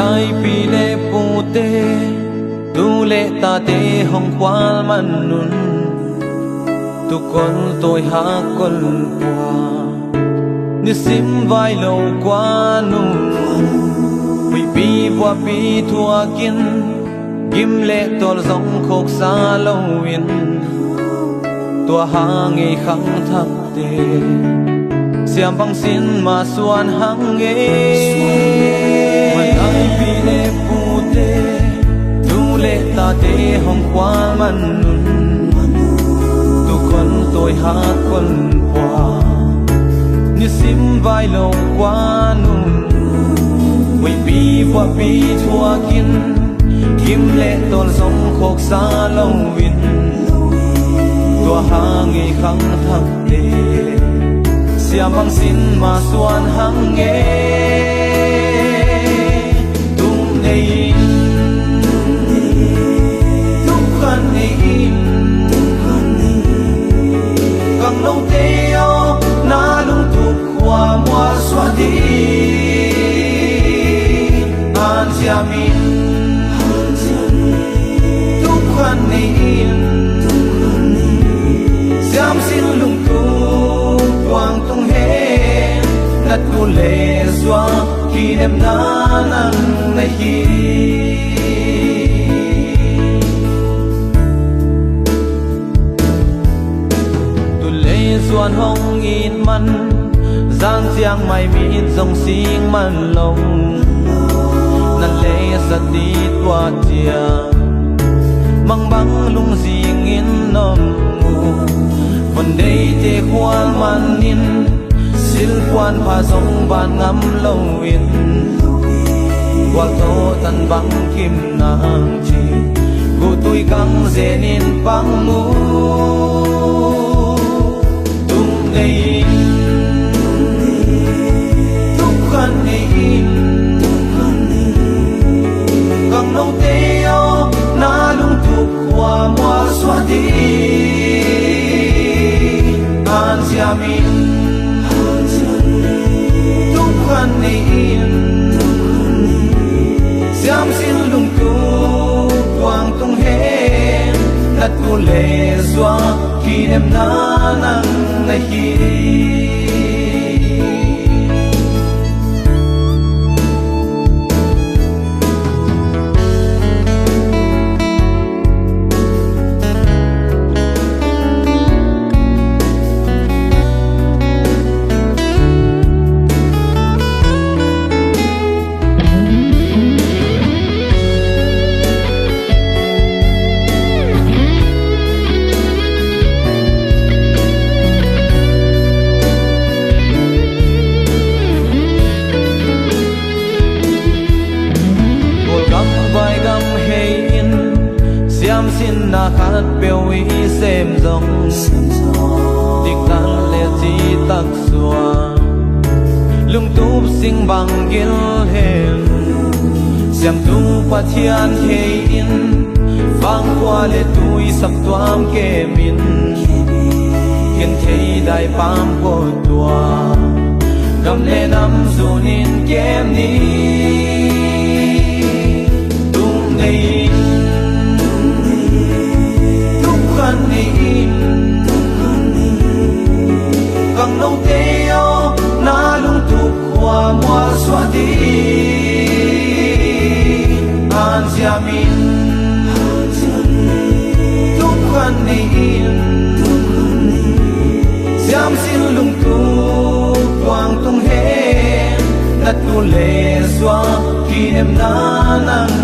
lai pi le pu te tu le ta te hong kwal man nun tu con tôi ha con qua ni sim vai lo qua nu pi pi wa pi thua kin gim le tol zong khok sa lo win tua hang e khang thak te siam bang sin ma suan hang e mai pi le pu te tu le ta te hong kwa man nun tu con tôi ha con qua ni sim vai lo qua nun wi pi wa pi thua kin kim lệ tol sông khóc xa lâu win tua hang e khang thak te siam bang sin ma suan hang e tum nei tum khan nei kang lâu te yo na lung tu qua mua xóa đi an siamin siam sin lung tu quang tung he nat ku le zwa ki nem na nang na hi tu le zuan hong in man giang giang mai mi dòng sing man long nan le sa ti tua tia mang băng lung riêng in nom ngu phần đây te khoan man in sil quan pha sông ban ngắm lâu in qua thô tan băng kim nang chi gu tui căng zen in băng mu tung nei tung khan nei căng nâu te yo na lung tu qua mua xóa đi an siamin tung khan nei siam sin lung tu quang tung he nat ku le zwa ki nem na nang na hi xin na khát bèo ý xem rong tik tan le chi tak xua lung tup sing bang gil hen siam tu pathian he in vang qua le tui sap tuam ke min hiền thei dai pam ko tua gam le nam zunin kem ni tung nei căng lâu te yo na lung tu qua mua xóa đi an siamin tung khan nei siam sin lung tu quang tung he nat ku le xóa ki nem na nang